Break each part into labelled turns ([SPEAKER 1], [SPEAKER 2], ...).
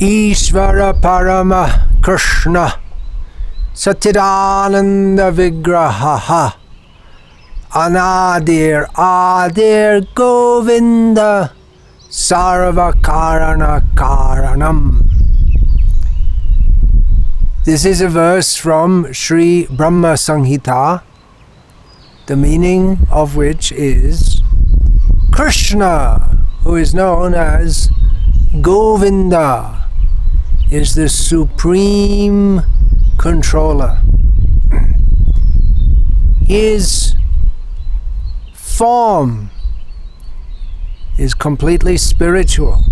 [SPEAKER 1] Ishvara Parama Krishna Satchidananda Vigraha Anadir Adir Govinda Sarva Karana Karanam. This is a verse from Sri Brahma Samhita, the meaning of which is Krishna, who is known as Govinda, is the supreme controller. His form is completely spiritual.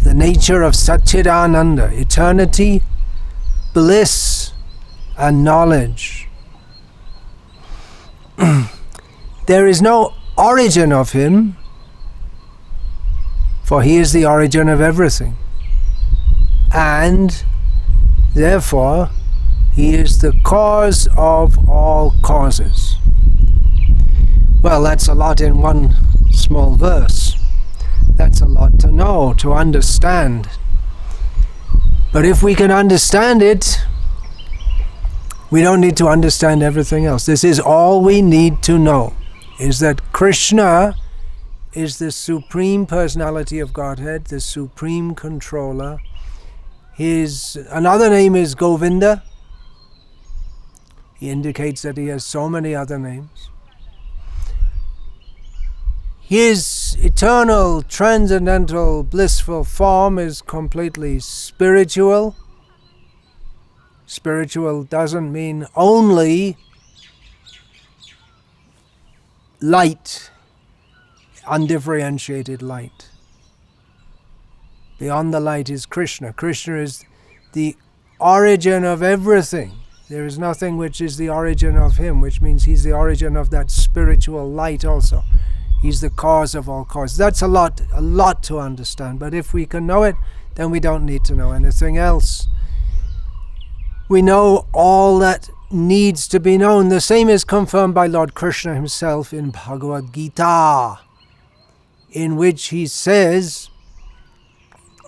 [SPEAKER 1] The nature of Satchidananda, eternity, bliss, and knowledge. There is no origin of him, for he is the origin of everything. And therefore, he is the cause of all causes. Well, that's a lot in one small verse. That's a lot to know, to understand. But if we can understand it, we don't need to understand everything else. This is all we need to know, is that Krishna is the supreme personality of Godhead, the supreme controller. His another name is Govinda. He indicates that he has so many other names. His eternal, transcendental, blissful form is completely spiritual. Spiritual doesn't mean only light, undifferentiated light. Beyond the light is Krishna. Krishna is the origin of everything. There is nothing which is the origin of him, which means he's the origin of that spiritual light also. He's the cause of all causes. That's a lot to understand. But if we can know it, then we don't need to know anything else. We know all that needs to be known. The same is confirmed by Lord Krishna himself in Bhagavad Gita, in which he says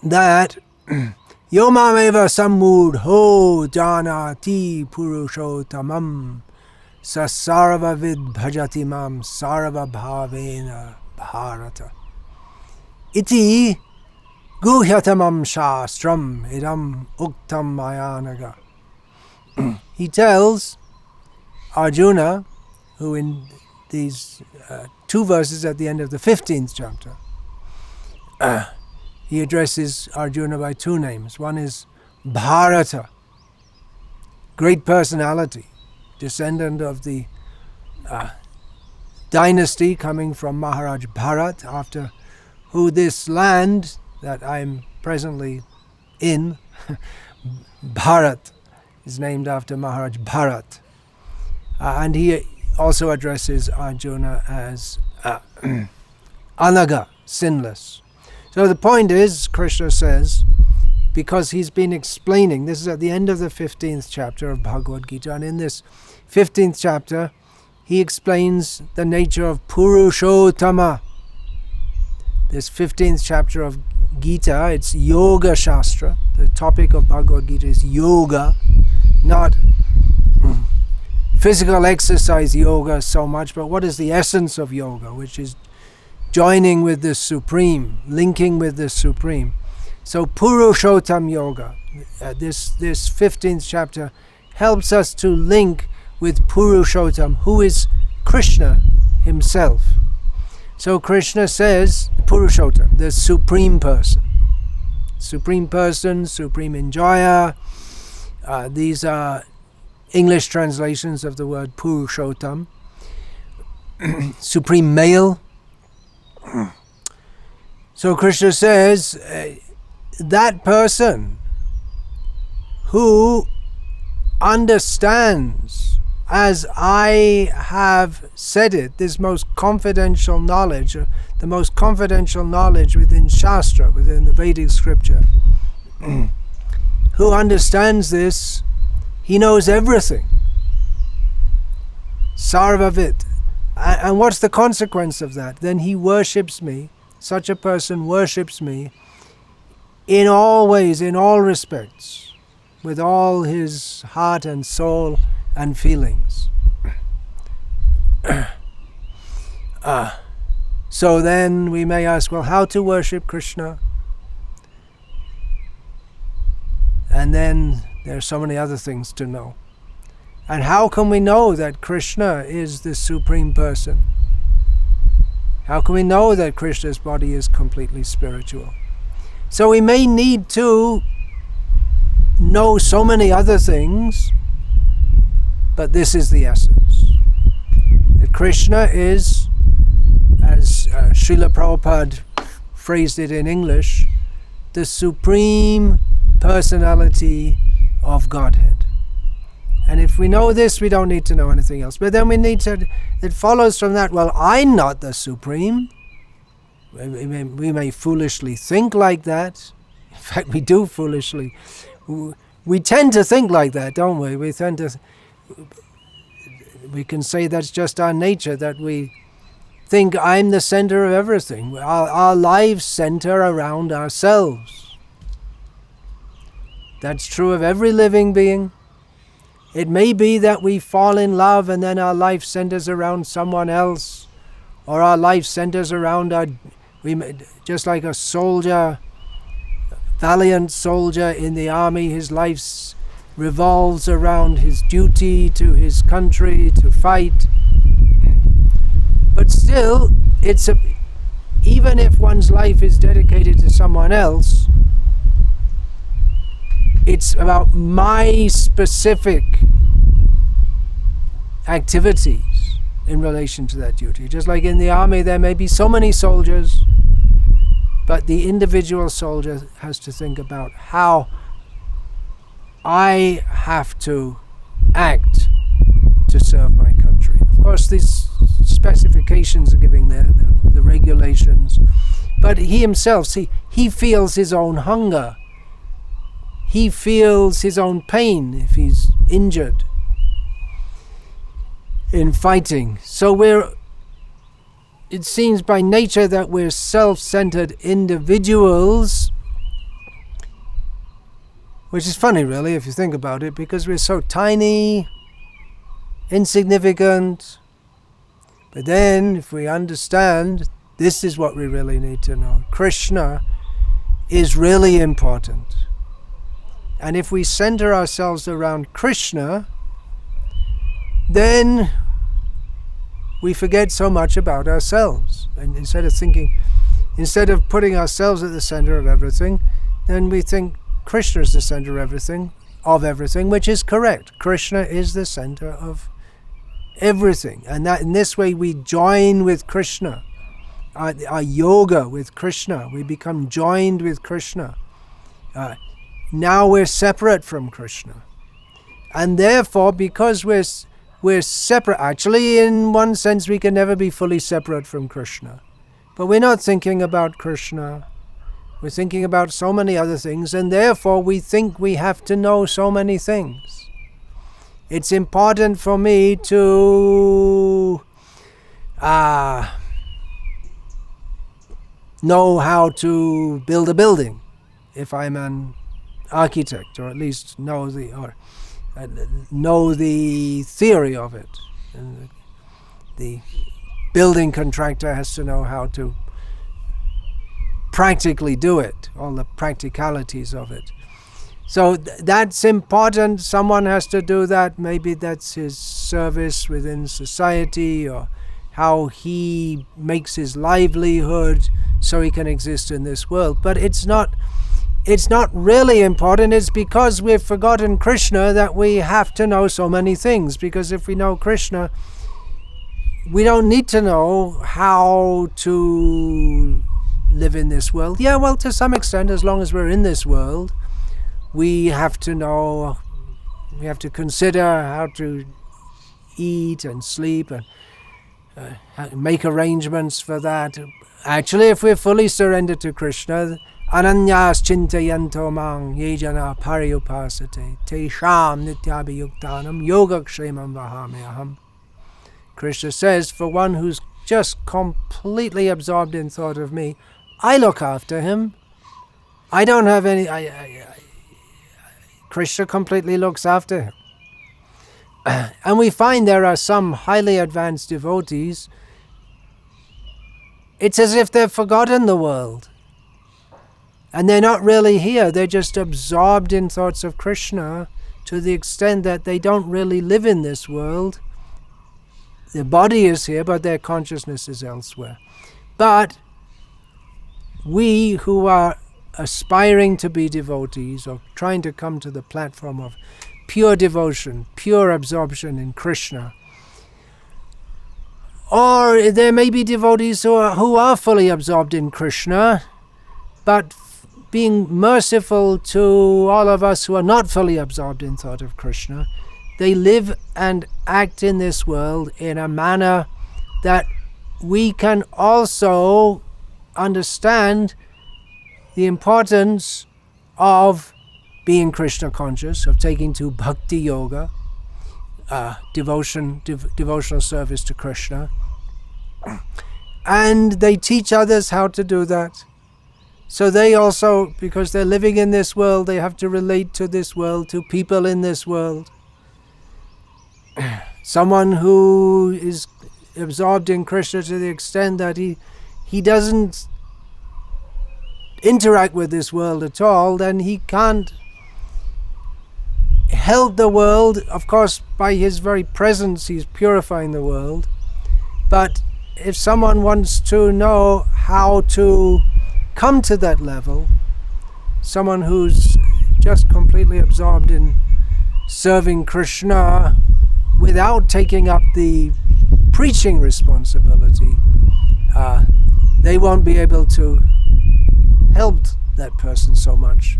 [SPEAKER 1] that Yomameva sammudho janati purushottamam sasarva vid bhajati mam sarva bhavena bharata iti guhyatamam shastram idam uktam mayanaga. He tells Arjuna, who in these two verses at the end of the 15th chapter, he addresses Arjuna by two names. One is Bharata, great personality, descendant of the dynasty coming from Maharaj Bharat, after who this land that I'm presently in, Bharat, is named after Maharaj Bharat. And he also addresses Arjuna as Anaga, sinless. So the point is, Krishna says, because he's been explaining, this is at the end of the 15th chapter of Bhagavad Gita, and in this 15th chapter, he explains the nature of Purushottama. This 15th chapter of Gita, it's Yoga Shastra. The topic of Bhagavad Gita is Yoga, not physical exercise yoga so much, but what is the essence of yoga, which is joining with the Supreme, linking with the Supreme. So Purushottam Yoga, this 15th chapter, helps us to link with Purushottam, who is Krishna himself. So Krishna says, Purushottam, the Supreme Person. Supreme Person, Supreme Enjoyer. These are English translations of the word Purushottam. Supreme Male. So Krishna says, that person who understands, as I have said it, this most confidential knowledge, the most confidential knowledge within Shastra, within the Vedic scripture, who understands this, he knows everything. Sarvavit. And what's the consequence of that? Then he worships me, such a person worships me in all ways, in all respects, with all his heart and soul and feelings. So then we may ask, well, how to worship Krishna? And then there are so many other things to know. And how can we know that Krishna is the Supreme Person? How can we know that Krishna's body is completely spiritual? So we may need to know so many other things, but this is the essence. That Krishna is, as Srila Prabhupada phrased it in English, the Supreme Personality of Godhead. And if we know this, we don't need to know anything else. But then we need to, it follows from that, well, I'm not the Supreme. We may foolishly think like that. In fact, we do foolishly. We tend to think like that, don't we? We can say that's just our nature, that we think I'm the center of everything. Our lives center around ourselves. That's true of every living being. It may be that we fall in love and then our life centers around someone else, or our life centers around just like a soldier, valiant soldier in the army, his life revolves around his duty to his country, to fight. But still, even if one's life is dedicated to someone else, it's about my specific activities in relation to that duty. Just like in the army, there may be so many soldiers, but the individual soldier has to think about how I have to act to serve my country. Of course, these specifications are giving there, the regulations, but he himself, see, he feels his own hunger. He feels his own pain if he's injured in fighting. So it seems by nature that we're self-centered individuals, which is funny really if you think about it, because we're so tiny, insignificant. But then if we understand, this is what we really need to know. Krishna is really important. And if we center ourselves around Krishna, then we forget so much about ourselves. And instead of putting ourselves at the center of everything, then we think Krishna is the center of everything, which is correct. Krishna is the center of everything. And that in this way we join with Krishna. Our yoga with Krishna. We become joined with Krishna. Now we're separate from Krishna. And therefore, because we're separate, actually in one sense we can never be fully separate from Krishna. But we're not thinking about Krishna. We're thinking about so many other things, and therefore we think we have to know so many things. It's important for me to know how to build a building if I'm an architect, or at least know the theory of it. And the building contractor has to know how to practically do it, all the practicalities of it. So that's important. Someone has to do that. Maybe that's his service within society, or how he makes his livelihood so he can exist in this world. But it's not really important. It's because we've forgotten Krishna that we have to know so many things. Because if we know Krishna, we don't need to know how to live in this world. Yeah, well, to some extent, as long as we're in this world, we have to know, we have to consider how to eat and sleep and make arrangements for that. Actually, if we're fully surrendered to Krishna, ananyas chintayanto mang yejana pariyupasate tesham nityabhiyuktanam yogakshemam vahamyaham. Krishna says, for one who's just completely absorbed in thought of me, I look after him. I don't have any... Krishna completely looks after him. And we find there are some highly advanced devotees, it's as if they've forgotten the world. And they're not really here, they're just absorbed in thoughts of Krishna to the extent that they don't really live in this world. Their body is here, but their consciousness is elsewhere. But we who are aspiring to be devotees, or trying to come to the platform of pure devotion, pure absorption in Krishna, or there may be devotees who are fully absorbed in Krishna, but being merciful to all of us who are not fully absorbed in thought of Krishna, they live and act in this world in a manner that we can also understand the importance of being Krishna conscious, of taking to Bhakti yoga, devotional service to Krishna. And they teach others how to do that. So they also, because they're living in this world, they have to relate to this world, to people in this world. Someone who is absorbed in Krishna to the extent that he doesn't interact with this world at all, then he can't help the world. Of course, by his very presence, he's purifying the world. But if someone wants to know how to come to that level, someone who's just completely absorbed in serving Krishna without taking up the preaching responsibility, they won't be able to help that person so much.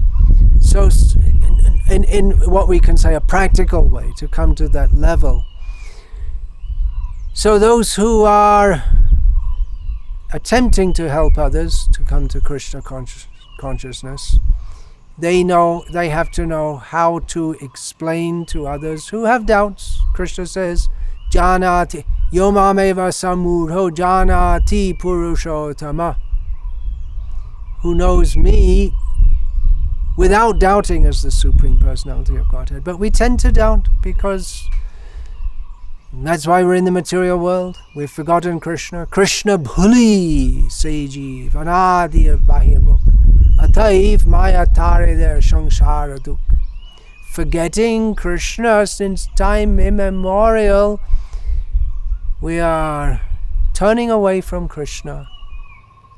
[SPEAKER 1] So in what we can say a practical way to come to that level. So those who are attempting to help others to come to Krishna consciousness, they have to know how to explain to others who have doubts. Krishna says, Janati yomameva samudho janati purushottama. Who knows me without doubting as the Supreme Personality of Godhead. But we tend to doubt because that's why we're in the material world. We've forgotten Krishna. Krishna bhuli seji vanadi bahimuk ataif maya tare der samsara duk. Forgetting Krishna since time immemorial, we are turning away from Krishna,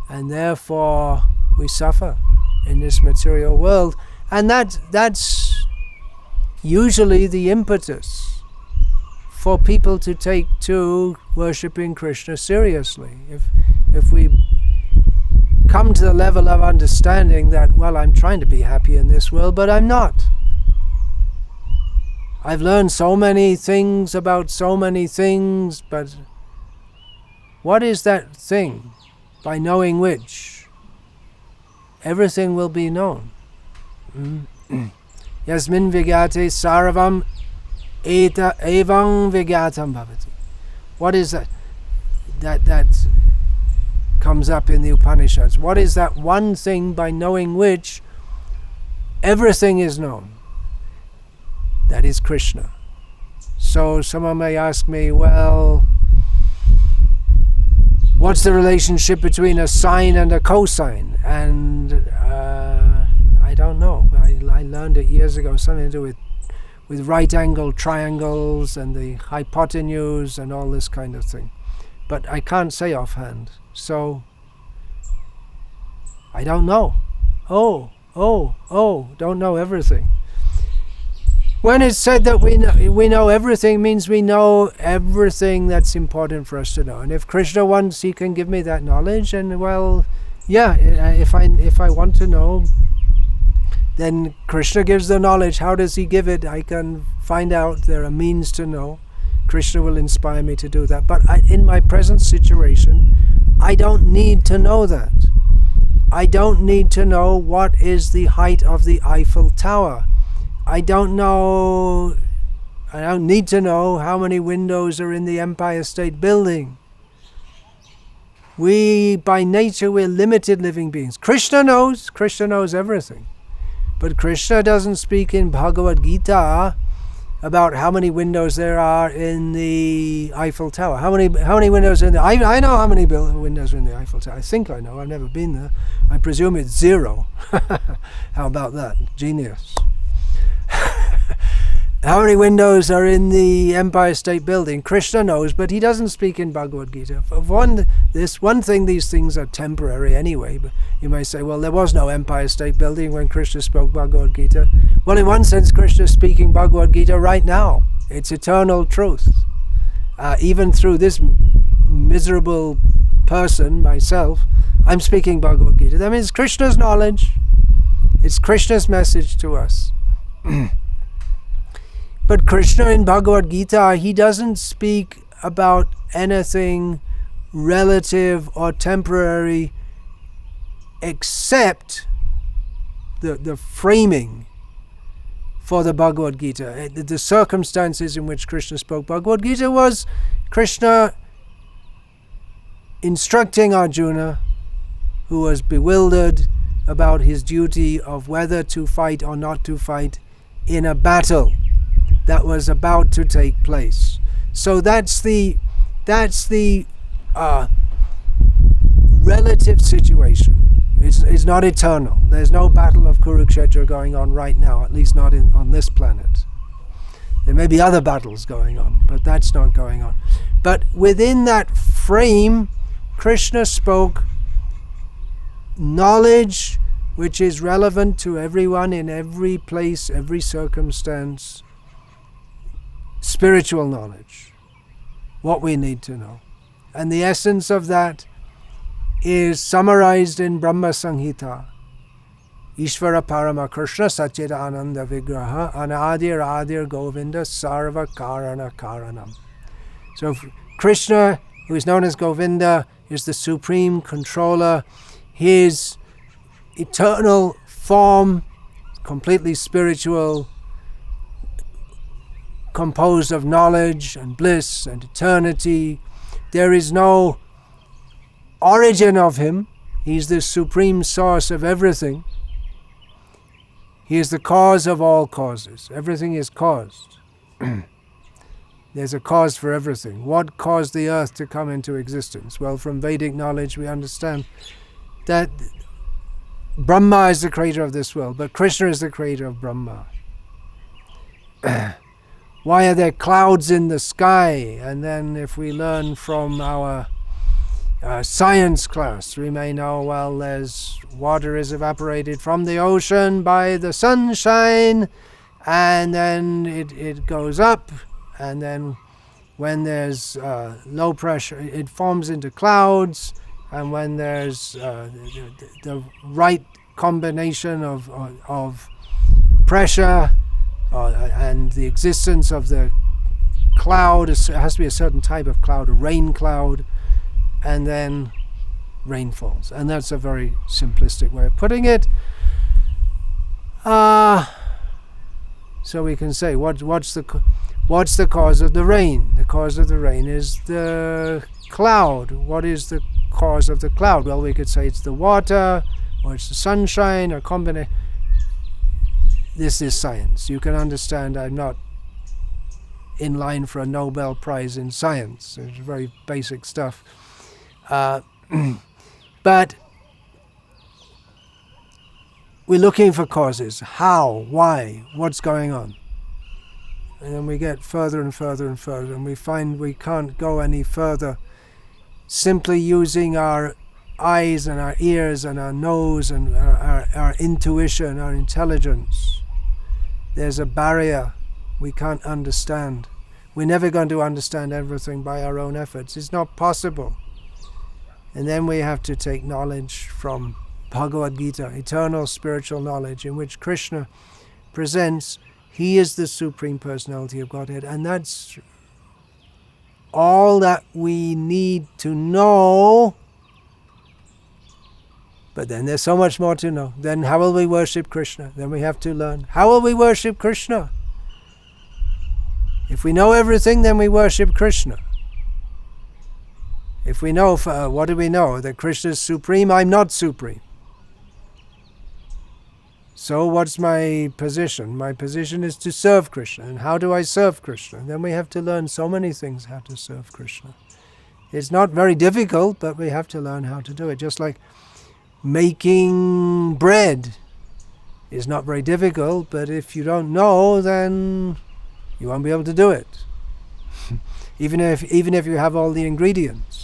[SPEAKER 1] and therefore we suffer in this material world. And that's usually the impetus for people to take to worshipping Krishna seriously. If we come to the level of understanding that, well, I'm trying to be happy in this world, but I'm not. I've learned so many things about so many things, but what is that thing by knowing which everything will be known? Yasmin vigate sarvam eta evam vigatam bhavati. What is that? That comes up in the Upanishads. What is that one thing by knowing which everything is known? That is Krishna. So someone may ask me, well, what's the relationship between a sine and a cosine? And I don't know. I learned it years ago, something to do with right-angled triangles and the hypotenuse and all this kind of thing. But I can't say offhand. So I don't know. Don't know everything. When it's said that we know everything, means we know everything that's important for us to know. And if Krishna wants, he can give me that knowledge. And well, yeah, if I want to know, then Krishna gives the knowledge. How does he give it? I can find out. There are means to know. Krishna will inspire me to do that. But in my present situation, I don't need to know that. I don't need to know what is the height of the Eiffel Tower. I don't need to know how many windows are in the Empire State Building. We, by nature, we're limited living beings. Krishna knows everything. But Krishna doesn't speak in Bhagavad Gita about how many windows there are in the Eiffel Tower. How many windows in the... I know how many windows are in the Eiffel Tower. I think I know. I've never been there. I presume it's 0. How about that? Genius. How many windows are in the Empire State Building? Krishna knows, but he doesn't speak in Bhagavad Gita. For one thing, these things are temporary anyway. But you may say, well, there was no Empire State Building when Krishna spoke Bhagavad Gita. Well, in one sense, Krishna is speaking Bhagavad Gita right now. It's eternal truth. Even through this miserable person, myself, I'm speaking Bhagavad Gita. That means Krishna's knowledge. It's Krishna's message to us. But Krishna in Bhagavad Gita, he doesn't speak about anything relative or temporary except the framing for the Bhagavad Gita. The circumstances in which Krishna spoke Bhagavad Gita was Krishna instructing Arjuna, who was bewildered about his duty of whether to fight or not to fight in a battle that was about to take place. So that's the relative situation. It's not eternal. There's no battle of Kurukshetra going on right now, at least not on this planet. There may be other battles going on, but that's not going on. But within that frame, Krishna spoke knowledge which is relevant to everyone in every place, every circumstance. Spiritual knowledge, what we need to know. And the essence of that is summarized in Brahma Samhita. Ishvara Parama Krishna Satchita Ananda Vigraha Anadir Adir Govinda Sarva Karana Karanam. So Krishna, who is known as Govinda, is the supreme controller. His eternal form, completely spiritual, composed of knowledge and bliss and eternity. There is no origin of him. He's the supreme source of everything. He is the cause of all causes. Everything is caused. There's a cause for everything. What caused the earth to come into existence? Well, from Vedic knowledge we understand that Brahma is the creator of this world, but Krishna is the creator of Brahma. Why are there clouds in the sky? And then if we learn from our science class, we may know, well, there's water is evaporated from the ocean by the sunshine, and then it goes up, and then when there's low pressure, it forms into clouds, and when there's the right combination of pressure, and the existence of the cloud, it has to be a certain type of cloud, a rain cloud, and then rain falls. And that's a very simplistic way of putting it. So we can say, what's the cause of the rain? The cause of the rain is the cloud. What is the cause of the cloud? Well, we could say it's the water, or it's the sunshine, or combination. This is science. You can understand I'm not in line for a Nobel Prize in science. It's very basic stuff. But we're looking for causes. How? Why? What's going on? And then we get further and further and further, and we find we can't go any further simply using our eyes and our ears and our nose and our intuition, our intelligence. There's a barrier we can't understand. We're never going to understand everything by our own efforts. It's not possible. And then we have to take knowledge from Bhagavad Gita, eternal spiritual knowledge, in which Krishna presents he is the Supreme Personality of Godhead, and that's all that we need to know. But then there's so much more to know. Then how will we worship Krishna? Then we have to learn. How will we worship Krishna? If we know everything, then we worship Krishna. If we know, what do we know? That Krishna is supreme, I'm not supreme. So what's my position? My position is to serve Krishna. And how do I serve Krishna? Then we have to learn so many things how to serve Krishna. It's not very difficult, but we have to learn how to do it. Just like making bread is not very difficult, but if you don't know, then you won't be able to do it. even if you have all the ingredients.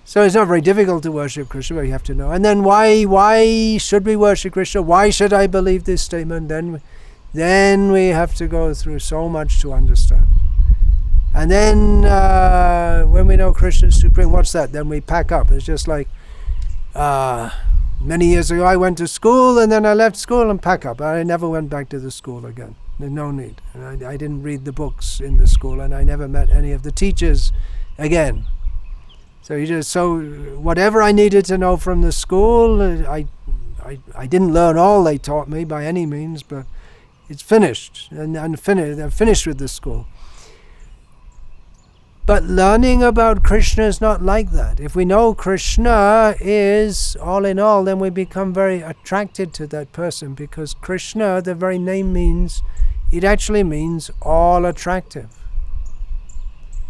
[SPEAKER 1] So it's not very difficult to worship Krishna, but you have to know. And then why should we worship Krishna? Why should I believe this statement? Then we have to go through so much to understand. And then when we know Krishna is supreme, what's that? Then we pack up. It's just like many years ago I went to school and then I left school and pack up. I never went back to the school again. There's no need. And I didn't read the books in the school and I never met any of the teachers again. So whatever I needed to know from the school, I didn't learn all they taught me by any means, but it's finished. And I'm finished with the school. But learning about Krishna is not like that. If we know Krishna is all in all, then we become very attracted to that person, because Krishna, the very name actually means all attractive.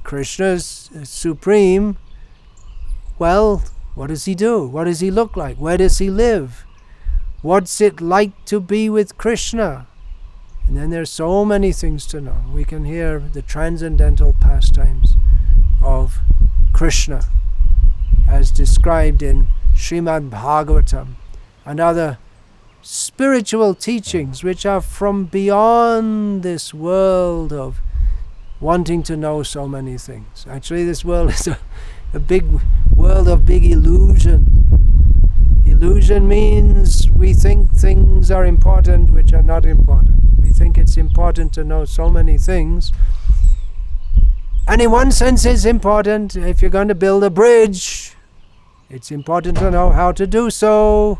[SPEAKER 1] Krishna is supreme. Well, what does he do? What does he look like? Where does he live? What's it like to be with Krishna? And then there's so many things to know. We can hear the transcendental pastimes of Krishna as described in Srimad Bhagavatam and other spiritual teachings which are from beyond this world of wanting to know so many things. Actually, this world is a big world of big illusion. Illusion means we think things are important which are not important. We think it's important to know so many things. And in one sense it's important. If you're going to build a bridge, it's important to know how to do so.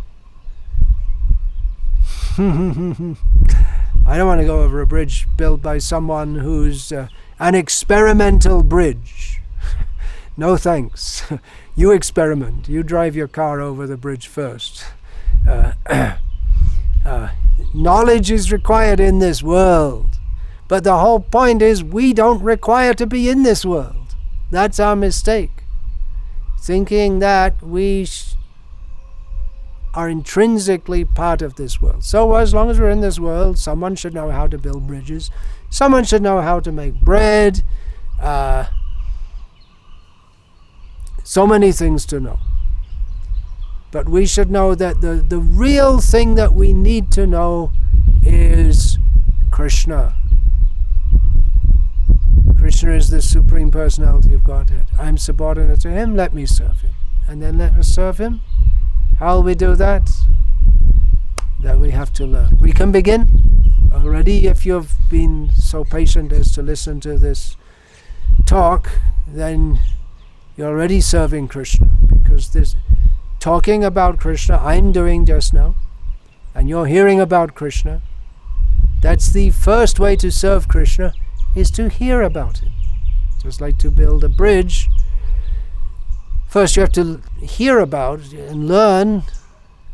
[SPEAKER 1] I don't want to go over a bridge built by someone who's an experimental bridge. No thanks. You experiment. You drive your car over the bridge first. Knowledge is required in this world. But the whole point is we don't require to be in this world. That's our mistake. Thinking that we are intrinsically part of this world. So as long as we're in this world, someone should know how to build bridges. Someone should know how to make bread. So many things to know. But we should know that the real thing that we need to know is Krishna. Krishna is the Supreme Personality of Godhead. I'm subordinate to Him, let me serve Him. And then let us serve Him. How will we do that? That we have to learn. We can begin already. If you've been so patient as to listen to this talk, then you're already serving Krishna, because this talking about Krishna I'm doing just now, and you're hearing about Krishna. That's the first way to serve Krishna, is to hear about Him. Just like to build a bridge, first you have to hear about and learn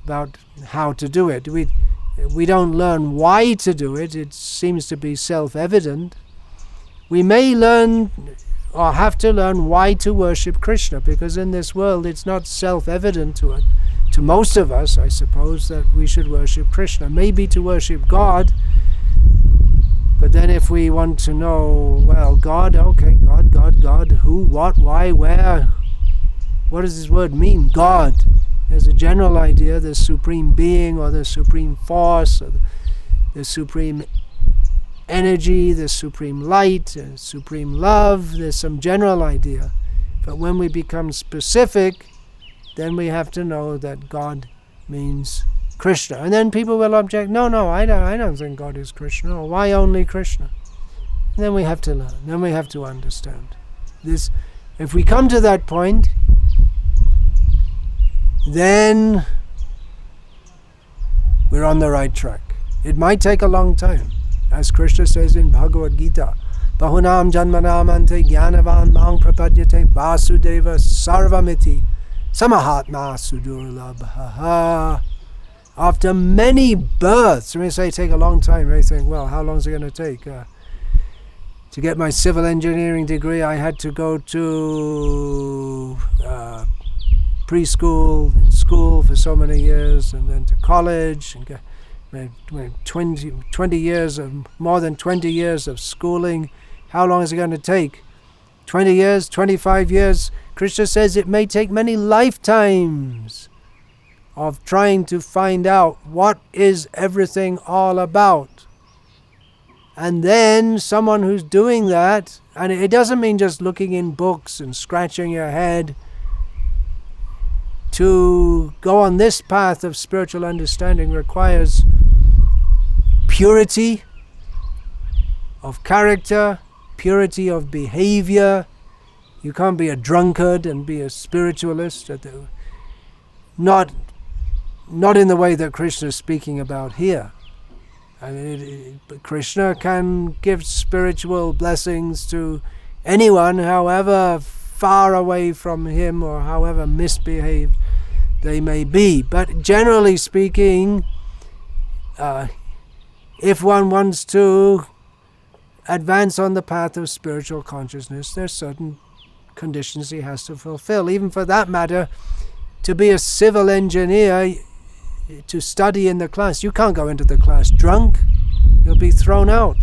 [SPEAKER 1] about how to do it. We don't learn why to do it. It seems to be self-evident. We may learn or have to learn why to worship Krishna, because in this world it's not self-evident to most of us, I suppose, that we should worship Krishna. Maybe to worship God, but then if we want to know, well, God, okay, God, who, what, why, where, what does this word mean? God. There's a general idea, the supreme being or the supreme force or the supreme energy, the supreme light, the supreme love. There's some general idea. But when we become specific, then we have to know that God means Krishna. And then people will object, no, I don't think God is Krishna. Or why only Krishna? And then we have to learn. Then we have to understand. This, if we come to that point, then we're on the right track. It might take a long time. As Krishna says in Bhagavad Gita, Bahunam janmanamante jnanavan mang prapadyate vasudeva sarvamiti samahatma sudurlabha. After many births, when we say take a long time, they think, well, how long is it going to take? To get my civil engineering degree, I had to go to preschool, school for so many years, and then to college, and get 20 years of, more than 20 years of schooling. How long is it going to take? 20 years, 25 years? Krishna says it may take many lifetimes of trying to find out what is everything all about. And then someone who's doing that, and it doesn't mean just looking in books and scratching your head, to go on this path of spiritual understanding requires purity of character, purity of behavior. You can't be a drunkard and be a spiritualist. Not in the way that Krishna is speaking about here. I mean, Krishna can give spiritual blessings to anyone, however far away from him or however misbehaved they may be. But generally speaking, if one wants to advance on the path of spiritual consciousness, there's certain conditions he has to fulfill. Even for that matter, to be a civil engineer, to study in the class, you can't go into the class drunk. You'll be thrown out.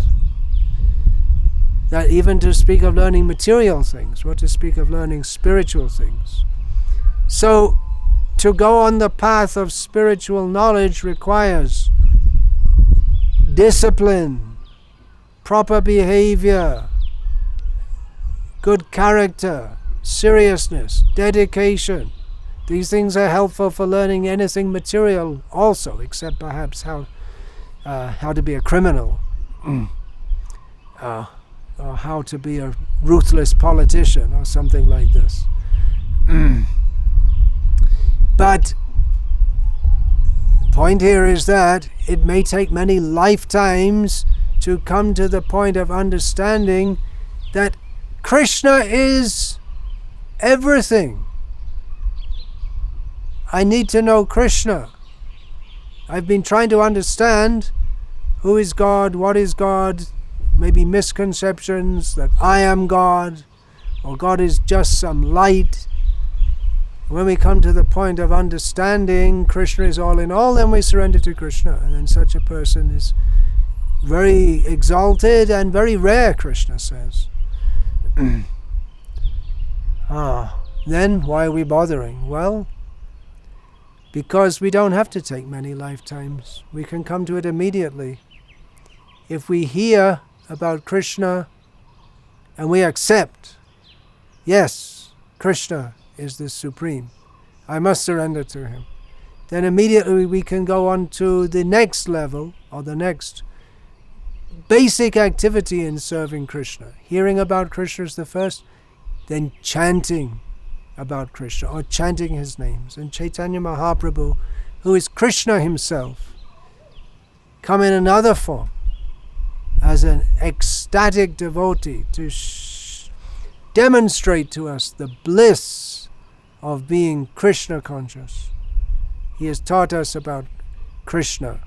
[SPEAKER 1] That even to speak of learning material things, what to speak of learning spiritual things. So, to go on the path of spiritual knowledge requires discipline, proper behavior, good character, seriousness, dedication. These things are helpful for learning anything material also, except perhaps how to be a criminal, or how to be a ruthless politician, or something like this. But the point here is that it may take many lifetimes to come to the point of understanding that Krishna is everything. I need to know Krishna. I've been trying to understand who is God, what is God, maybe misconceptions that I am God, or God is just some light. When we come to the point of understanding Krishna is all in all, then we surrender to Krishna, and then such a person is very exalted and very rare, Krishna says. Then why are we bothering? Well, because we don't have to take many lifetimes. We can come to it immediately. If we hear about Krishna and we accept, yes, Krishna is the supreme, I must surrender to him, then immediately we can go on to the next level, or the next basic activity in serving Krishna. Hearing about Krishna is the first, then chanting about Krishna, or chanting his names. And Chaitanya Mahaprabhu, who is Krishna himself, come in another form as an ecstatic devotee to demonstrate to us the bliss of being Krishna conscious. He has taught us about Krishna,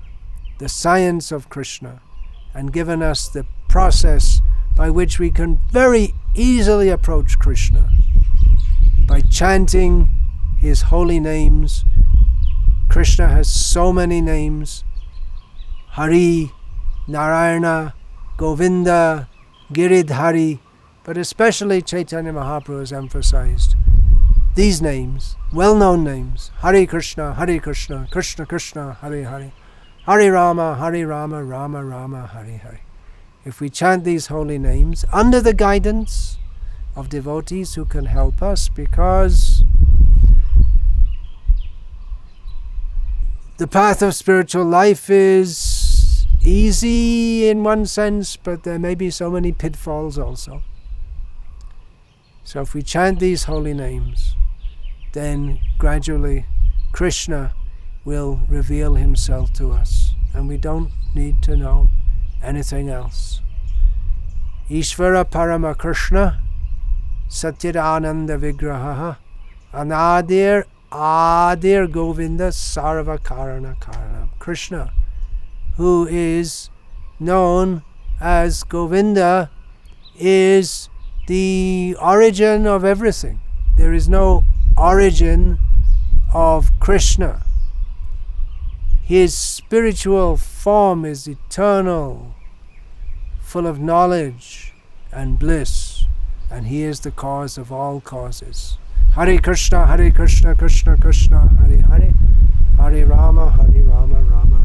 [SPEAKER 1] the science of Krishna, and given us the process by which we can very easily approach Krishna. By chanting his holy names. Krishna has so many names: Hari, Narayana, Govinda, Giridhari, but especially Chaitanya Mahaprabhu has emphasized these names, well-known names: Hare Krishna, Krishna Krishna, Hare Hare, Hare Rama, Rama Rama, Hare Hare. If we chant these holy names under the guidance of devotees who can help us, because the path of spiritual life is easy in one sense, but there may be so many pitfalls also. So if we chant these holy names, then gradually Krishna will reveal himself to us, and we don't need to know anything else. Ishvara Parama Krishna Satchidananda Vigraha Anadir Adir Govinda Sarva Karana Karanam. Krishna, who is known as Govinda, is the origin of everything. There is no origin of Krishna. His spiritual form is eternal, full of knowledge and bliss, and he is the cause of all causes. Hare Krishna, Krishna Krishna, Hare Hare, Hare Rama, Rama Rama.